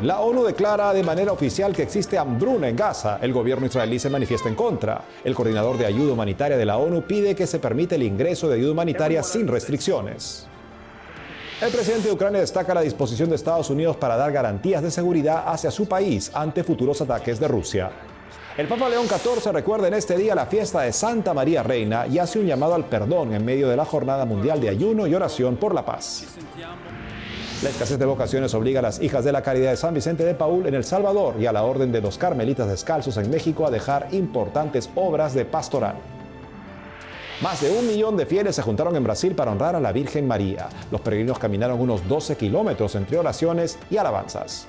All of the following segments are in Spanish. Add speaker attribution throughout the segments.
Speaker 1: la ONU declara de manera oficial que existe hambruna en Gaza. El gobierno israelí se manifiesta en contra. El coordinador de ayuda humanitaria de la ONU pide que se permita el ingreso de ayuda humanitaria sin restricciones. El presidente de Ucrania destaca la disposición de Estados Unidos para dar garantías de seguridad hacia su país ante futuros ataques de Rusia. El Papa León XIV recuerda en este día la fiesta de Santa María Reina y hace un llamado al perdón en medio de la Jornada Mundial de Ayuno y Oración por la Paz. La escasez de vocaciones obliga a las hijas de la Caridad de San Vicente de Paúl en El Salvador y a la Orden de los Carmelitas Descalzos en México a dejar importantes obras de pastoral. Más de 1 millón de fieles se juntaron en Brasil para honrar a la Virgen María. Los peregrinos caminaron unos 12 kilómetros entre oraciones y alabanzas.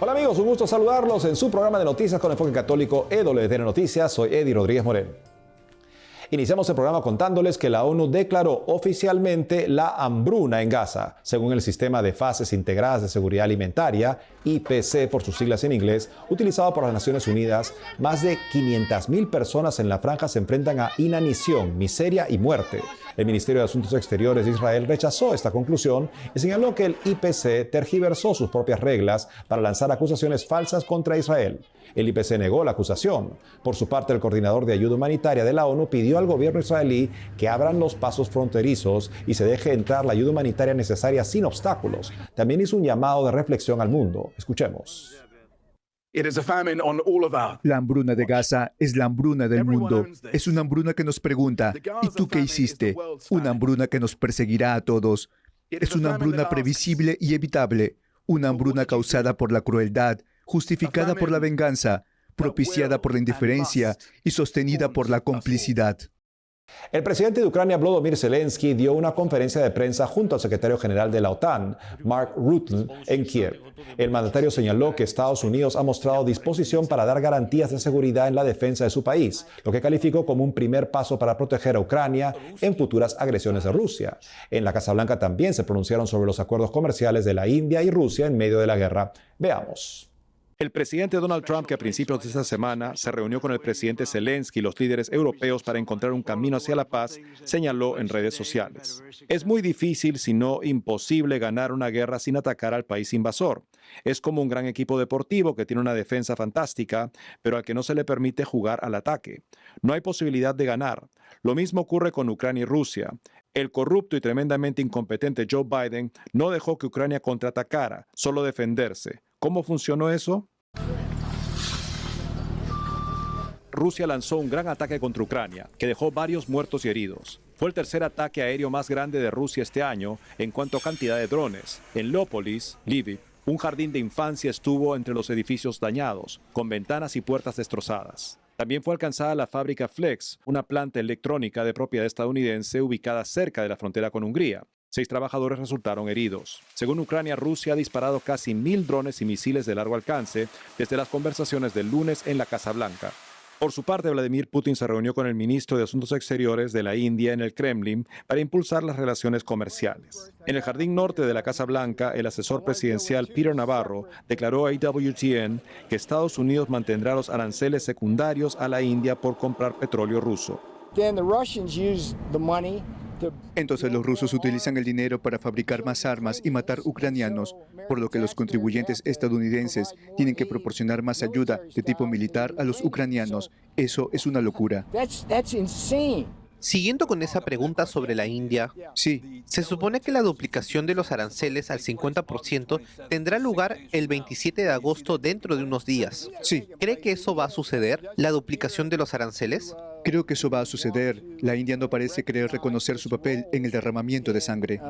Speaker 1: Hola amigos, un gusto saludarlos en su programa de noticias con enfoque católico EWTN Noticias. Soy Eddie Rodríguez Morel. Iniciamos el programa contándoles que la ONU declaró oficialmente la hambruna en Gaza. Según el Sistema de Fases Integradas de Seguridad Alimentaria, IPC por sus siglas en inglés, utilizado por las Naciones Unidas, más de 500.000 personas en la franja se enfrentan a inanición, miseria y muerte. El Ministerio de Asuntos Exteriores de Israel rechazó esta conclusión y señaló que el IPC tergiversó sus propias reglas para lanzar acusaciones falsas contra Israel. El IPC negó la acusación. Por su parte, el coordinador de ayuda humanitaria de la ONU pidió al gobierno israelí que abran los pasos fronterizos y se deje entrar la ayuda humanitaria necesaria sin obstáculos. También hizo un llamado de reflexión al mundo. Escuchemos.
Speaker 2: La hambruna de Gaza es la hambruna del mundo. Es una hambruna que nos pregunta, ¿y tú qué hiciste? Una hambruna que nos perseguirá a todos. Es una hambruna previsible y evitable. Una hambruna causada por la crueldad, justificada por la venganza, propiciada por la indiferencia y sostenida por la complicidad.
Speaker 1: El presidente de Ucrania, Volodymyr Zelensky, dio una conferencia de prensa junto al secretario general de la OTAN, Mark Rutte, en Kiev. El mandatario señaló que Estados Unidos ha mostrado disposición para dar garantías de seguridad en la defensa de su país, lo que calificó como un primer paso para proteger a Ucrania en futuras agresiones de Rusia. En la Casa Blanca también se pronunciaron sobre los acuerdos comerciales de la India y Rusia en medio de la guerra. Veamos. El presidente Donald Trump, que a principios de esta semana se reunió con el presidente Zelensky y los líderes europeos para encontrar un camino hacia la paz, señaló en redes sociales: es muy difícil, si no imposible, ganar una guerra sin atacar al país invasor. Es como un gran equipo deportivo que tiene una defensa fantástica, pero al que no se le permite jugar al ataque. No hay posibilidad de ganar. Lo mismo ocurre con Ucrania y Rusia. El corrupto y tremendamente incompetente Joe Biden no dejó que Ucrania contraatacara, solo defenderse. ¿Cómo funcionó eso? Rusia lanzó un gran ataque contra Ucrania, que dejó varios muertos y heridos. Fue el tercer ataque aéreo más grande de Rusia este año en cuanto a cantidad de drones. En Leópolis, Lviv, un jardín de infancia estuvo entre los edificios dañados, con ventanas y puertas destrozadas. También fue alcanzada la fábrica Flex, una planta electrónica de propiedad estadounidense ubicada cerca de la frontera con Hungría. 6 trabajadores resultaron heridos. Según Ucrania, Rusia ha disparado casi 1.000 drones y misiles de largo alcance desde las conversaciones del lunes en la Casa Blanca. Por su parte, Vladimir Putin se reunió con el ministro de Asuntos Exteriores de la India en el Kremlin para impulsar las relaciones comerciales. En el jardín norte de la Casa Blanca, el asesor presidencial Peter Navarro declaró a EWTN que Estados Unidos mantendrá los aranceles secundarios a la India por comprar petróleo ruso.
Speaker 2: Entonces los rusos utilizan el dinero para fabricar más armas y matar ucranianos, por lo que los contribuyentes estadounidenses tienen que proporcionar más ayuda de tipo militar a los ucranianos. Eso es una locura.
Speaker 3: Siguiendo con esa pregunta sobre la India,
Speaker 2: Sí,
Speaker 3: se supone que la duplicación de los aranceles al 50% tendrá lugar el 27 de agosto dentro de unos días.
Speaker 2: sí.
Speaker 3: ¿Cree que eso va a suceder, la duplicación de los aranceles?
Speaker 2: Creo que eso va a suceder. La India no parece querer reconocer su papel en el derramamiento de sangre.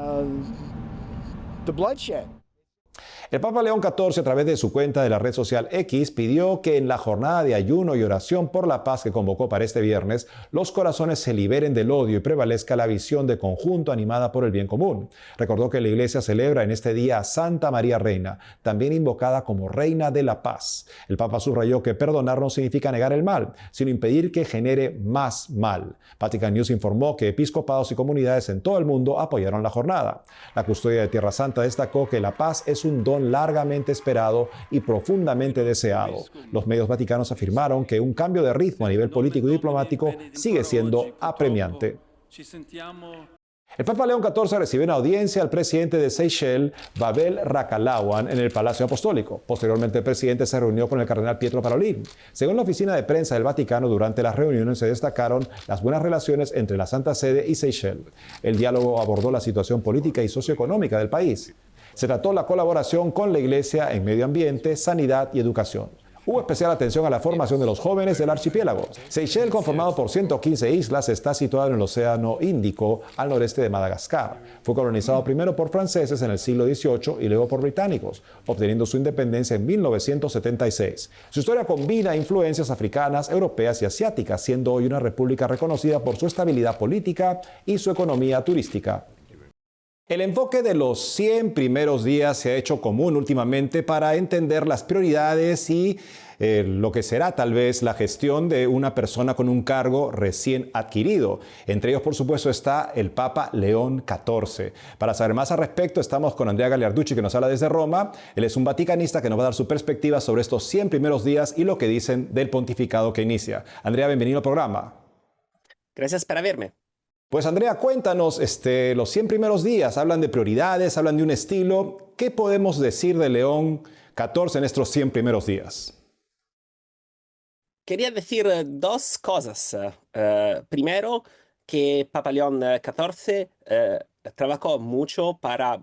Speaker 1: El Papa León XIV, a través de su cuenta de la red social X, pidió que en la jornada de ayuno y oración por la paz que convocó para este viernes, los corazones se liberen del odio y prevalezca la visión de conjunto animada por el bien común. Recordó que la Iglesia celebra en este día a Santa María Reina, también invocada como Reina de la Paz. El Papa subrayó que perdonar no significa negar el mal, sino impedir que genere más mal. Vatican News informó que episcopados y comunidades en todo el mundo apoyaron la jornada. La custodia de Tierra Santa destacó que la paz es un don largamente esperado y profundamente deseado. Los medios vaticanos afirmaron que un cambio de ritmo a nivel político y diplomático sigue siendo apremiante. El Papa León XIV recibió una audiencia al presidente de Seychelles, Babel Rakalawan, en el Palacio Apostólico. Posteriormente, el presidente se reunió con el cardenal Pietro Parolin. Según la oficina de prensa del Vaticano, durante las reuniones se destacaron las buenas relaciones entre la Santa Sede y Seychelles. El diálogo abordó la situación política y socioeconómica del país. Se trató la colaboración con la Iglesia en medio ambiente, sanidad y educación. Hubo especial atención a la formación de los jóvenes del archipiélago. Seychelles, conformado por 115 islas, está situado en el Océano Índico, al noreste de Madagascar. Fue colonizado primero por franceses en el siglo XVIII y luego por británicos, obteniendo su independencia en 1976. Su historia combina influencias africanas, europeas y asiáticas, siendo hoy una república reconocida por su estabilidad política y su economía turística. El enfoque de los 100 primeros días se ha hecho común últimamente para entender las prioridades y lo que será tal vez la gestión de una persona con un cargo recién adquirido. Entre ellos, por supuesto, está el Papa León XIV. Para saber más al respecto, estamos con Andrea Gagliarducci, que nos habla desde Roma. Él es un vaticanista que nos va a dar su perspectiva sobre estos 100 primeros días y lo que dicen del pontificado que inicia. Andrea, bienvenido al programa.
Speaker 4: Gracias por verme.
Speaker 1: Pues Andrea, cuéntanos, los 100 primeros días, hablan de prioridades, hablan de un estilo. ¿Qué podemos decir de León XIV en estos 100 primeros días?
Speaker 4: Quería decir dos cosas. Primero, que Papa León XIV trabajó mucho para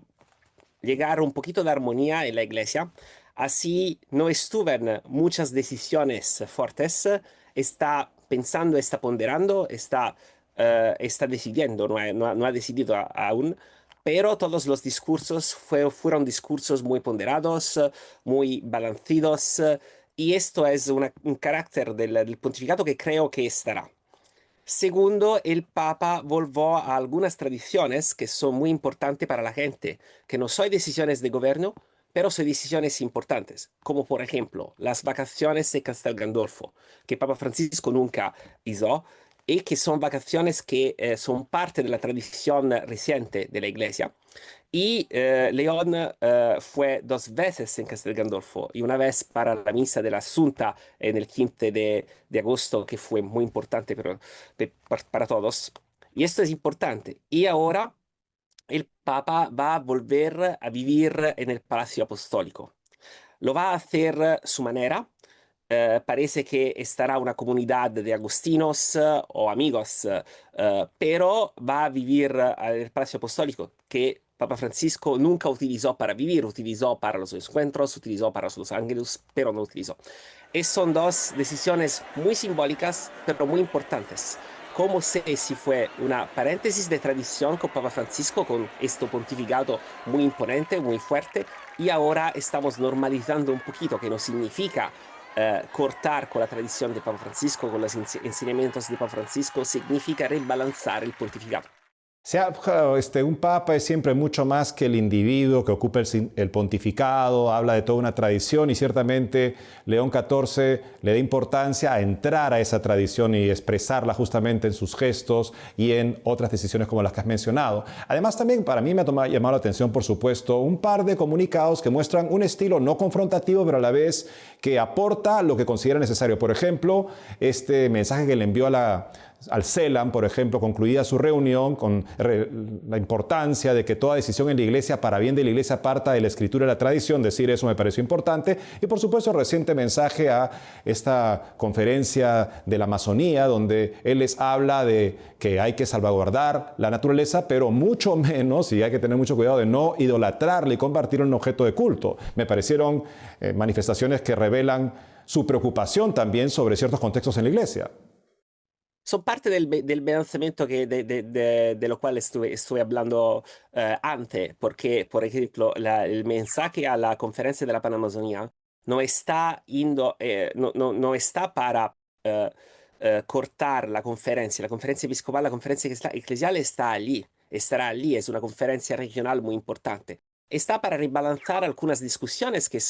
Speaker 4: llegar un poquito de armonía en la iglesia. Así no estuvieron muchas decisiones fuertes. Está pensando, está ponderando, está decidiendo, no ha decidido aún, pero todos los discursos fueron discursos muy ponderados, muy balanceados, y esto es un carácter del pontificado que creo que estará. Segundo, el Papa volvió a algunas tradiciones que son muy importantes para la gente, que no son decisiones de gobierno, pero son decisiones importantes, como por ejemplo las vacaciones de Castel Gandolfo, que Papa Francisco nunca hizo, y que son vacaciones que son parte de la tradición reciente de la Iglesia. Y León fue 2 veces en Castel Gandolfo, y una vez para la misa de la Asunta en el 15 de agosto, que fue muy importante para todos. Y esto es importante. Y ahora el Papa va a volver a vivir en el Palacio Apostólico. Lo va a hacer a su manera. Parece que estará una comunidad de agustinos o amigos, pero va a vivir en el Palacio Apostólico, que Papa Francisco nunca utilizó para vivir, utilizó para los encuentros, utilizó para los ángeles, pero no utilizó. Son dos decisiones muy simbólicas, pero muy importantes. Como sé si fue una paréntesis de tradición con Papa Francisco, con este pontificado muy imponente, muy fuerte, y ahora estamos normalizando un poquito, que no significa cortar con la tradición de Papa Francisco, con los enseñamientos de Papa Francisco, significa rebalanzar el pontificado.
Speaker 1: Un papa es siempre mucho más que el individuo que ocupa el pontificado, habla de toda una tradición y ciertamente León XIV le da importancia a entrar a esa tradición y expresarla justamente en sus gestos y en otras decisiones como las que has mencionado. Además también para mí me ha llamado la atención, por supuesto, un par de comunicados que muestran un estilo no confrontativo, pero a la vez que aporta lo que considera necesario. Por ejemplo, este mensaje que le envió al CELAM, por ejemplo, concluida su reunión, con la importancia de que toda decisión en la Iglesia, para bien de la Iglesia, parta de la Escritura y la tradición. Decir eso me pareció importante. Y, por supuesto, el reciente mensaje a esta conferencia de la Amazonía, donde él les habla de que hay que salvaguardar la naturaleza, pero mucho menos, y hay que tener mucho cuidado de no idolatrarla y convertirla en un objeto de culto. Me parecieron manifestaciones que revelan su preocupación también sobre ciertos contextos en la Iglesia.
Speaker 4: Son parte del pensamiento de lo cual estuve hablando antes, porque, por ejemplo, el mensaje a la conferencia de la Panamazonía no está, no está para cortar la conferencia episcopal, la conferencia eclesial está allí, estará allí, es una conferencia regional muy importante. Está para rebalanzar algunas discusiones que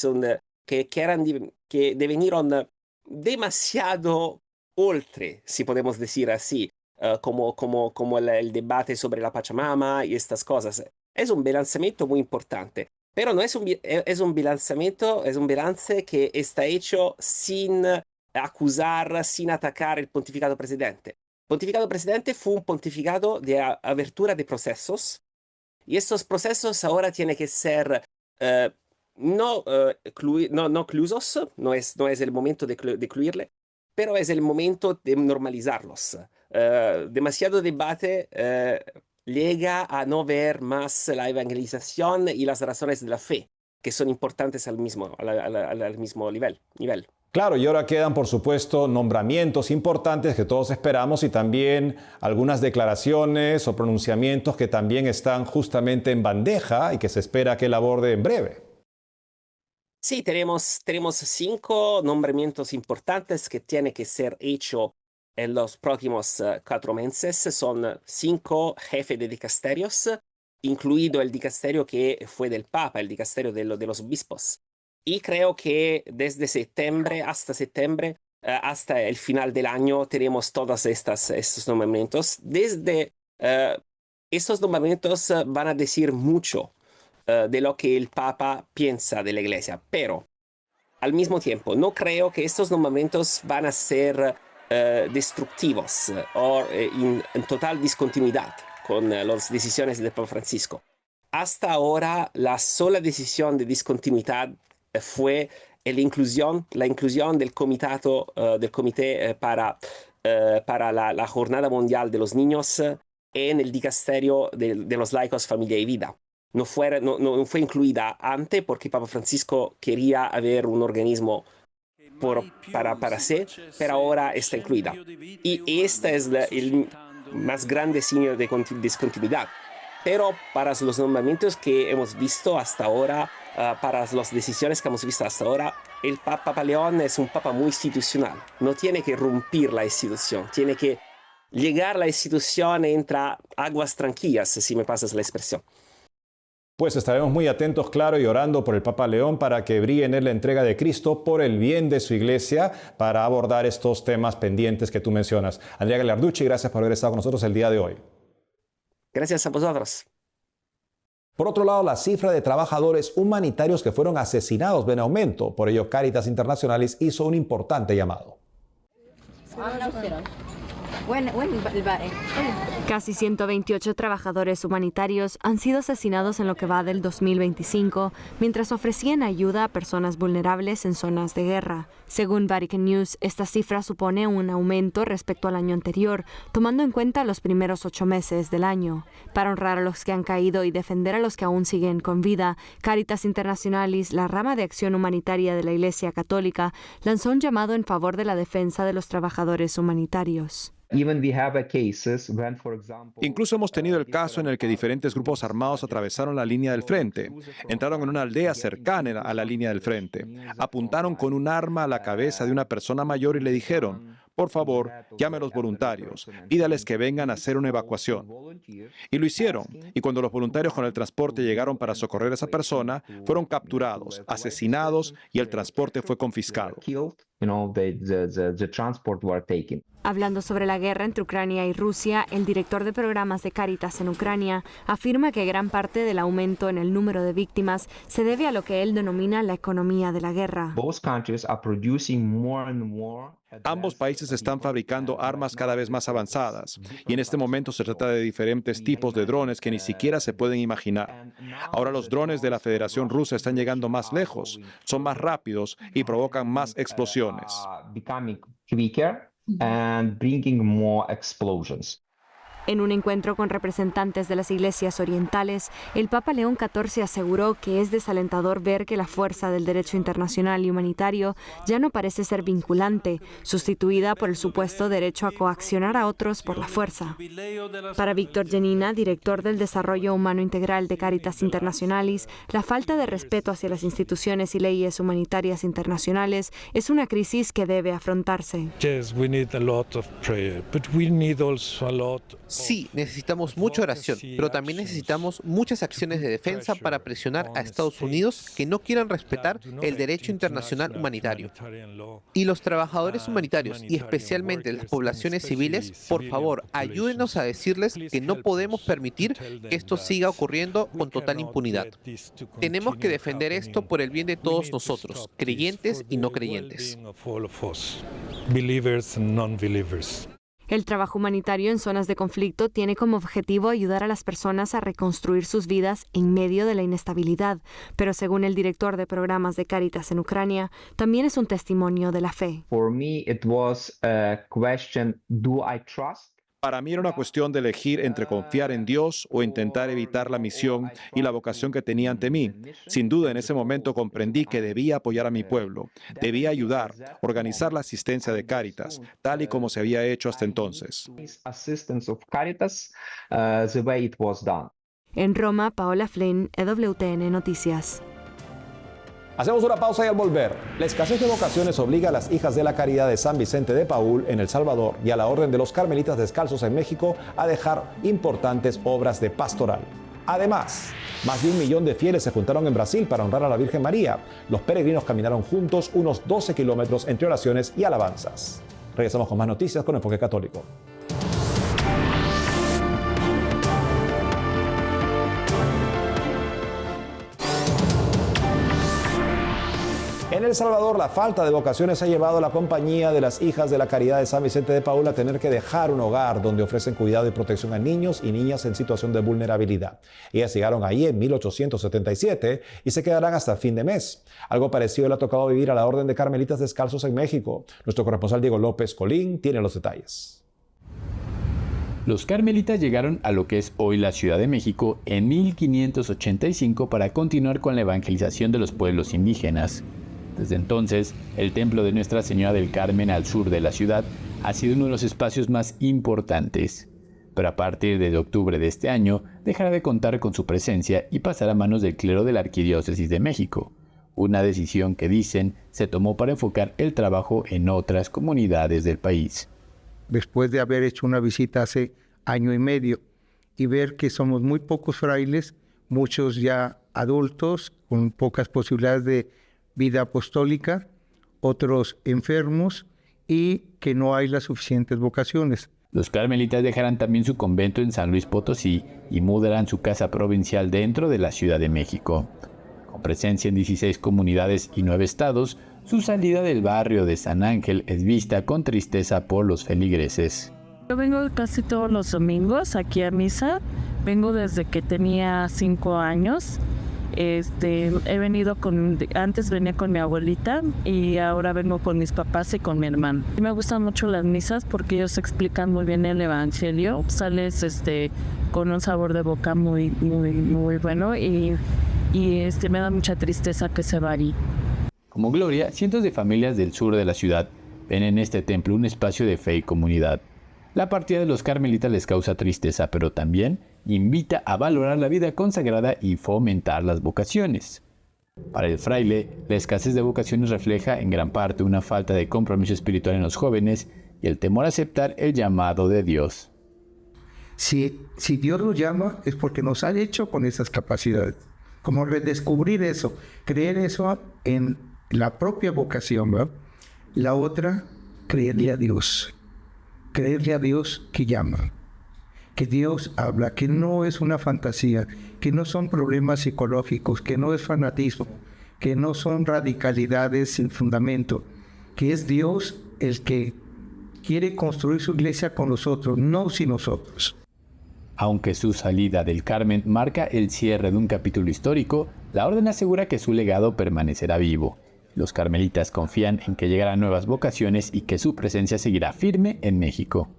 Speaker 4: devinieron demasiado oltre, si podemos decir así, como el debate sobre la Pachamama y estas cosas. Es un balanceamiento muy importante, pero no es un balanceamiento, es un balance que está hecho sin acusar, sin atacar el pontificado presidente. pontificado presidente fue un pontificado de abertura de procesos y estos procesos ahora tienen que ser no clusos, no es el momento de incluirle, pero es el momento de normalizarlos. Demasiado debate llega a no ver más la evangelización y las razones de la fe, que son importantes al mismo nivel.
Speaker 1: Claro, y ahora quedan, por supuesto, nombramientos importantes que todos esperamos y también algunas declaraciones o pronunciamientos que también están justamente en bandeja y que se espera que él aborde en breve.
Speaker 4: Sí, tenemos 5 nombramientos importantes que tienen que ser hechos en los próximos 4 meses. Son 5 jefes de dicasterios, incluido el dicasterio que fue del Papa, el dicasterio de los obispos. Y creo que desde septiembre, hasta el final del año, tenemos todos estos nombramientos. Estos nombramientos van a decir mucho de lo que el Papa piensa de la Iglesia, pero al mismo tiempo no creo que estos nombramientos van a ser destructivos o en total discontinuidad con las decisiones del Papa Francisco. Hasta ahora, la sola decisión de discontinuidad fue la inclusión del comité para la Jornada Mundial de los Niños en el dicasterio de los laicos, familia y vida. No fue incluida antes porque Papa Francisco quería haber un organismo para sí, pero ahora está incluida. Y este es el más grande signo de discontinuidad. Pero para los nombramientos que hemos visto hasta ahora, para las decisiones que hemos visto hasta ahora, el Papa León es un Papa muy institucional. No tiene que romper la institución, tiene que llegar a la institución entre aguas tranquilas, si me pasas la expresión.
Speaker 1: Pues estaremos muy atentos, claro, y orando por el Papa León para que brille en él la entrega de Cristo por el bien de su iglesia para abordar estos temas pendientes que tú mencionas. Andrea Gagliarducci, gracias por haber estado con nosotros el día de hoy.
Speaker 4: Gracias a vosotros.
Speaker 1: Por otro lado, la cifra de trabajadores humanitarios que fueron asesinados va en aumento. Por ello, Cáritas Internacionales hizo un importante llamado.
Speaker 5: Casi 128 trabajadores humanitarios han sido asesinados en lo que va del 2025, mientras ofrecían ayuda a personas vulnerables en zonas de guerra. Según Vatican News, esta cifra supone un aumento respecto al año anterior, tomando en cuenta los primeros 8 meses del año. Para honrar a los que han caído y defender a los que aún siguen con vida, Cáritas Internationalis, la rama de acción humanitaria de la Iglesia Católica, lanzó un llamado en favor de la defensa de los trabajadores humanitarios.
Speaker 1: Incluso hemos tenido el caso en el que diferentes grupos armados atravesaron la línea del frente, entraron en una aldea cercana a la línea del frente, apuntaron con un arma a la cabeza de una persona mayor y le dijeron: por favor, llame a los voluntarios, pídales que vengan a hacer una evacuación. Y lo hicieron, y cuando los voluntarios con el transporte llegaron para socorrer a esa persona, fueron capturados, asesinados y el transporte fue confiscado.
Speaker 5: Hablando sobre la guerra entre Ucrania y Rusia, el director de programas de Cáritas en Ucrania afirma que gran parte del aumento en el número de víctimas se debe a lo que él denomina la economía de la guerra.
Speaker 1: Ambos países están fabricando armas cada vez más avanzadas y en este momento se trata de diferentes tipos de drones que ni siquiera se pueden imaginar. Ahora los drones de la Federación Rusa están llegando más lejos, son más rápidos y provocan más explosiones.
Speaker 5: En un encuentro con representantes de las iglesias orientales, el Papa León XIV aseguró que es desalentador ver que la fuerza del derecho internacional y humanitario ya no parece ser vinculante, sustituida por el supuesto derecho a coaccionar a otros por la fuerza. Para Víctor Janina, director del Desarrollo Humano Integral de Cáritas Internationalis, la falta de respeto hacia las instituciones y leyes humanitarias internacionales es una crisis que debe afrontarse.
Speaker 3: Sí, necesitamos mucha oración, pero también necesitamos muchas acciones de defensa para presionar a Estados Unidos que no quieran respetar el derecho internacional humanitario. Y los trabajadores humanitarios, y especialmente las poblaciones civiles, por favor, ayúdenos a decirles que no podemos permitir que esto siga ocurriendo con total impunidad. Tenemos que defender esto por el bien de todos nosotros, creyentes y no creyentes.
Speaker 5: El trabajo humanitario en zonas de conflicto tiene como objetivo ayudar a las personas a reconstruir sus vidas en medio de la inestabilidad, pero según el director de programas de Cáritas en Ucrania, también es un testimonio de la fe.
Speaker 1: Para mí era una cuestión de elegir entre confiar en Dios o intentar evitar la misión y la vocación que tenía ante mí. Sin duda, en ese momento comprendí que debía apoyar a mi pueblo, debía ayudar, organizar la asistencia de Cáritas, tal y como se había hecho hasta entonces.
Speaker 5: En Roma, Paola Flynn, EWTN Noticias.
Speaker 1: Hacemos una pausa y al volver, la escasez de vocaciones obliga a las Hijas de la Caridad de San Vicente de Paúl en El Salvador y a la Orden de los Carmelitas Descalzos en México a dejar importantes obras de pastoral. Además, más de 1 millón de fieles se juntaron en Brasil para honrar a la Virgen María. Los peregrinos caminaron juntos unos 12 kilómetros entre oraciones y alabanzas. Regresamos con más noticias con Enfoque Católico. En El Salvador, la falta de vocaciones ha llevado a la compañía de las Hijas de la Caridad de San Vicente de Paúl a tener que dejar un hogar donde ofrecen cuidado y protección a niños y niñas en situación de vulnerabilidad. Ellas llegaron ahí en 1877 y se quedarán hasta fin de mes. Algo parecido le ha tocado vivir a la Orden de Carmelitas Descalzos en México. Nuestro corresponsal Diego López Colín tiene los detalles.
Speaker 6: Los carmelitas llegaron a lo que es hoy la Ciudad de México en 1585 para continuar con la evangelización de los pueblos indígenas. Desde entonces, el templo de Nuestra Señora del Carmen al sur de la ciudad ha sido uno de los espacios más importantes. Pero a partir de octubre de este año, dejará de contar con su presencia y pasará a manos del clero de la Arquidiócesis de México. Una decisión que dicen se tomó para enfocar el trabajo en otras comunidades del país.
Speaker 7: Después de haber hecho una visita hace 1 año y medio y ver que somos muy pocos frailes, muchos ya adultos, con pocas posibilidades de vida apostólica, otros enfermos y que no hay las suficientes vocaciones.
Speaker 6: Los carmelitas dejarán también su convento en San Luis Potosí y mudarán su casa provincial dentro de la Ciudad de México. Con presencia en 16 comunidades y 9 estados, su salida del barrio de San Ángel es vista con tristeza por los feligreses.
Speaker 8: Yo vengo casi todos los domingos aquí a misa. Vengo desde que tenía 5 años. He venido antes venía con mi abuelita y ahora vengo con mis papás y con mi hermano. Me gustan mucho las misas porque ellos explican muy bien el evangelio. Sales con un sabor de boca muy bueno y me da mucha tristeza que se va ahí.
Speaker 6: Como Gloria, cientos de familias del sur de la ciudad ven en este templo un espacio de fe y comunidad. La partida de los carmelitas les causa tristeza, pero también invita a valorar la vida consagrada y fomentar las vocaciones. Para el fraile, la escasez de vocaciones refleja en gran parte una falta de compromiso espiritual en los jóvenes y el temor a aceptar el llamado de Dios.
Speaker 7: Si Dios nos llama es porque nos ha hecho con esas capacidades. Como redescubrir eso, creer eso en la propia vocación, ¿verdad? La otra, creerle a Dios. Creerle a Dios que llama, que Dios habla, que no es una fantasía, que no son problemas psicológicos, que no es fanatismo, que no son radicalidades sin fundamento, que es Dios el que quiere construir su iglesia con nosotros, no sin nosotros.
Speaker 6: Aunque su salida del Carmen marca el cierre de un capítulo histórico, la orden asegura que su legado permanecerá vivo. Los carmelitas confían en que llegarán nuevas vocaciones y que su presencia seguirá firme en México.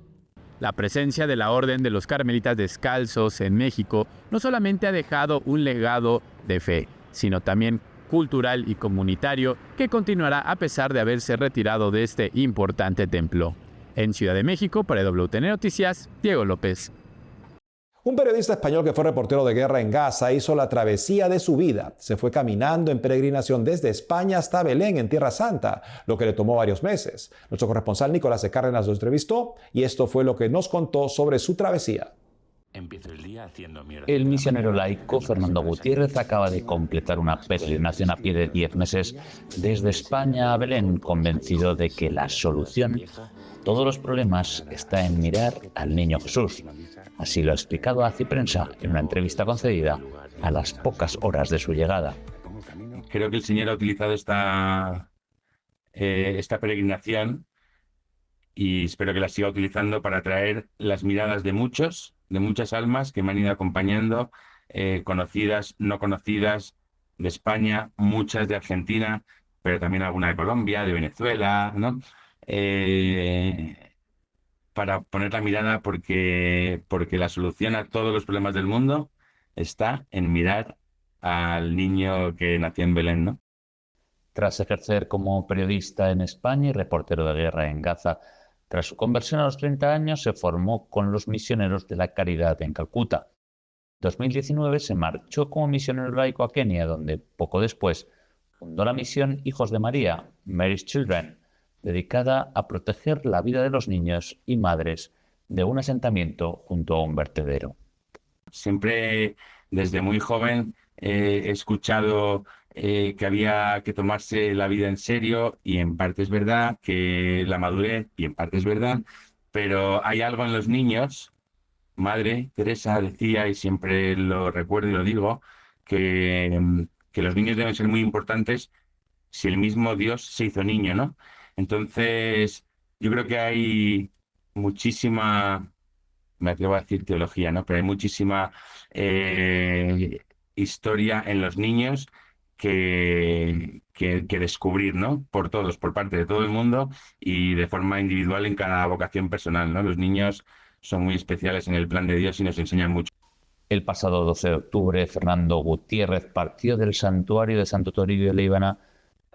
Speaker 6: La presencia de la Orden de los Carmelitas Descalzos en México no solamente ha dejado un legado de fe, sino también cultural y comunitario que continuará a pesar de haberse retirado de este importante templo. En Ciudad de México, para EWTN Noticias, Diego López.
Speaker 1: Un periodista español que fue reportero de guerra en Gaza hizo la travesía de su vida. Se fue caminando en peregrinación desde España hasta Belén, en Tierra Santa, lo que le tomó varios meses. Nuestro corresponsal Nicolás de Cárdenas lo entrevistó y esto fue lo que nos contó sobre su travesía.
Speaker 9: El misionero laico Fernando Gutiérrez acaba de completar una peregrinación a pie de 10 meses desde España a Belén, convencido de que la solución a todos los problemas está en mirar al niño Jesús. Así lo ha explicado a Ciprensa en una entrevista concedida a las pocas horas de su llegada.
Speaker 10: Creo que el Señor ha utilizado esta peregrinación y espero que la siga utilizando para atraer las miradas de muchas almas que me han ido acompañando, conocidas, no conocidas, de España, muchas de Argentina, pero también alguna de Colombia, de Venezuela, ¿no? Para poner la mirada porque la solución a todos los problemas del mundo está en mirar al niño que nació en Belén, ¿no?
Speaker 9: Tras ejercer como periodista en España y reportero de guerra en Gaza, tras su conversión a los 30 años se formó con los misioneros de la Caridad en Calcuta. En 2019 se marchó como misionero laico a Kenia, donde poco después fundó la misión Hijos de María, Mary's Children, dedicada a proteger la vida de los niños y madres de un asentamiento junto a un vertedero.
Speaker 10: Siempre, desde muy joven, he escuchado que había que tomarse la vida en serio, y en parte es verdad, que la madurez, y en parte es verdad, pero hay algo en los niños. Madre Teresa decía, y siempre lo recuerdo y lo digo, que los niños deben ser muy importantes si el mismo Dios se hizo niño, ¿no? Entonces, yo creo que hay muchísima, me atrevo a decir teología, ¿no? Pero hay muchísima historia en los niños que descubrir, ¿no? Por todos, por parte de todo el mundo y de forma individual en cada vocación personal, ¿no? Los niños son muy especiales en el plan de Dios y nos enseñan mucho.
Speaker 9: El pasado 12 de octubre, Fernando Gutiérrez partió del santuario de Santo Toribio de Líbana,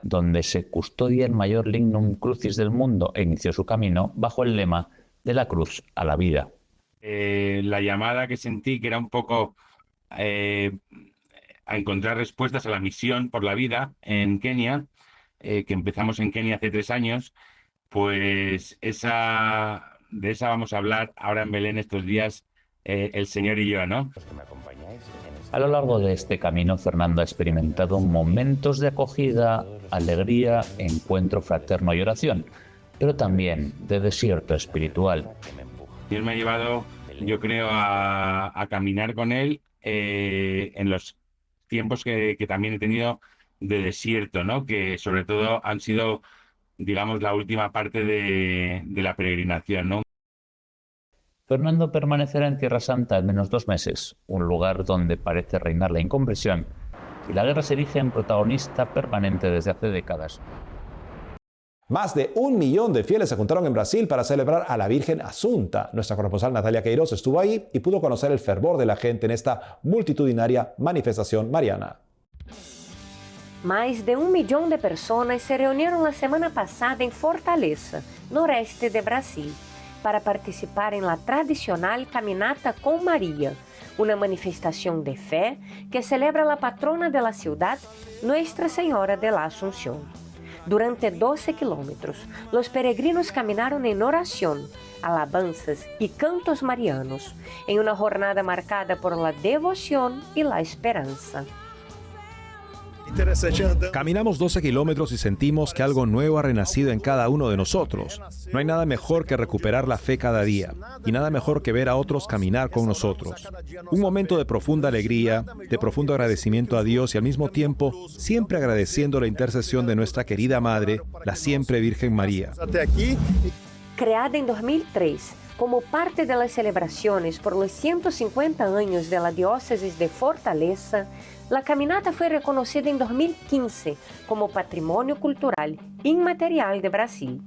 Speaker 9: donde se custodia el mayor lignum crucis del mundo, e inició su camino bajo el lema de la cruz a la vida.
Speaker 10: La llamada que sentí, que era un poco a encontrar respuestas a la misión por la vida en Kenia, que empezamos en Kenia hace 3 años, pues de esa vamos a hablar ahora en Belén estos días, el Señor y yo, ¿no?
Speaker 9: A lo largo de este camino, Fernando ha experimentado momentos de acogida, alegría, encuentro fraterno y oración, pero también de desierto espiritual.
Speaker 10: Dios me ha llevado, yo creo, a caminar con Él en los tiempos que también he tenido de desierto, ¿no? Que sobre todo han sido, digamos, la última parte de la peregrinación, ¿no?
Speaker 9: Fernando permanecerá en Tierra Santa al menos 2 meses, un lugar donde parece reinar la incomprensión, y la guerra se erige en protagonista permanente desde hace décadas.
Speaker 1: Más de 1 millón de fieles se juntaron en Brasil para celebrar a la Virgen Asunta. Nuestra corresponsal Natalia Queiroz estuvo ahí y pudo conocer el fervor de la gente en esta multitudinaria manifestación mariana.
Speaker 11: Mais de 1 millón de personas se reunieron la semana pasada en Fortaleza, noreste de Brasil, para participar en la tradicional Caminata con María, una manifestación de fe que celebra la patrona de la ciudad, Nuestra Señora de la Asunción. Durante 12 kilómetros, los peregrinos caminaron en oración, alabanzas y cantos marianos, en una jornada marcada por la devoción y la esperanza.
Speaker 1: Caminamos 12 kilómetros y sentimos que algo nuevo ha renacido en cada uno de nosotros. No hay nada mejor que recuperar la fe cada día y nada mejor que ver a otros caminar con nosotros. Un momento de profunda alegría, de profundo agradecimiento a Dios y al mismo tiempo siempre agradeciendo la intercesión de nuestra querida Madre, la siempre Virgen María.
Speaker 11: Creada en 2003 como parte de las celebraciones por los 150 años de la diócesis de Fortaleza, la caminata fue reconocida en 2015 como Patrimonio Cultural Inmaterial de Brasil.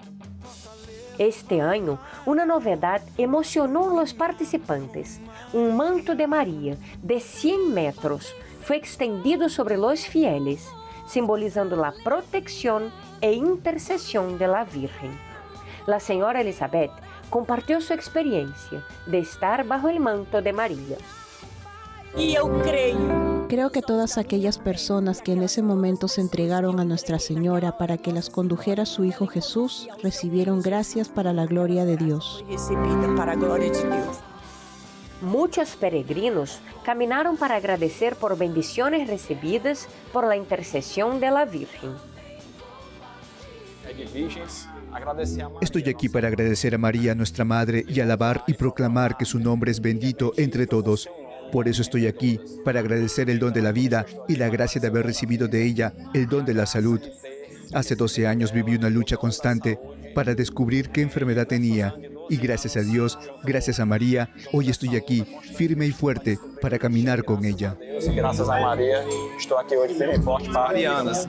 Speaker 11: Este año, una novedad emocionó a los participantes. Un manto de María de 100 metros fue extendido sobre los fieles, simbolizando la protección e intercesión de la Virgen. La señora Elizabeth compartió su experiencia de estar bajo el manto de María.
Speaker 12: Y yo creo que todas aquellas personas que en ese momento se entregaron a Nuestra Señora para que las condujera a su Hijo Jesús, recibieron gracias para la gloria de Dios.
Speaker 11: Muchos peregrinos caminaron para agradecer por bendiciones recibidas por la intercesión de la Virgen.
Speaker 2: Estoy aquí para agradecer a María, nuestra Madre, y alabar y proclamar que su nombre es bendito entre todos. Por eso estoy aquí, para agradecer el don de la vida y la gracia de haber recibido de ella el don de la salud. Hace 12 años viví una lucha constante. para descubrir qué enfermedad tenía. Y gracias a Dios, gracias a María, hoy estoy aquí, firme y fuerte, para caminar con ella.
Speaker 13: Gracias a María, estoy aquí hoy firme y fuerte para Marianas.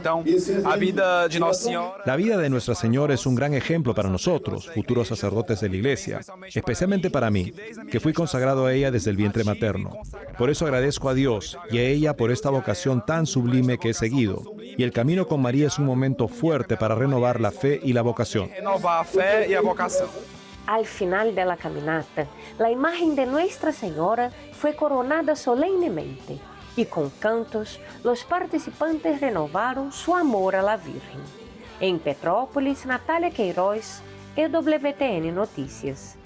Speaker 1: La vida de Nuestra Señora es un gran ejemplo para nosotros, futuros sacerdotes de la Iglesia, especialmente para mí, que fui consagrado a ella desde el vientre materno. Por eso agradezco a Dios y a ella por esta vocación tan sublime que he seguido. Y el camino con María es un momento fuerte para renovar la fe y la vocación.
Speaker 11: Al final de la caminata, la imagen de Nuestra Señora fue coronada solemnemente y con cantos los participantes renovaron su amor a la Virgen. En Petrópolis, Natalia Queiroz, EWTN Noticias.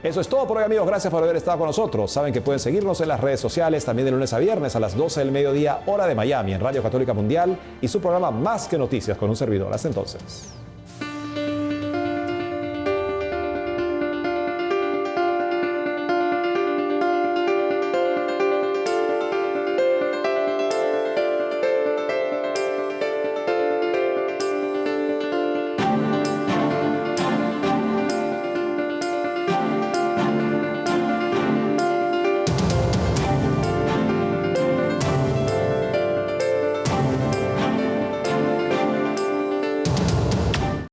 Speaker 1: Eso es todo por hoy, amigos. Gracias por haber estado con nosotros. Saben que pueden seguirnos en las redes sociales también de lunes a viernes a las 12 del mediodía, hora de Miami, en Radio Católica Mundial y su programa Más que Noticias con un servidor. Hasta entonces.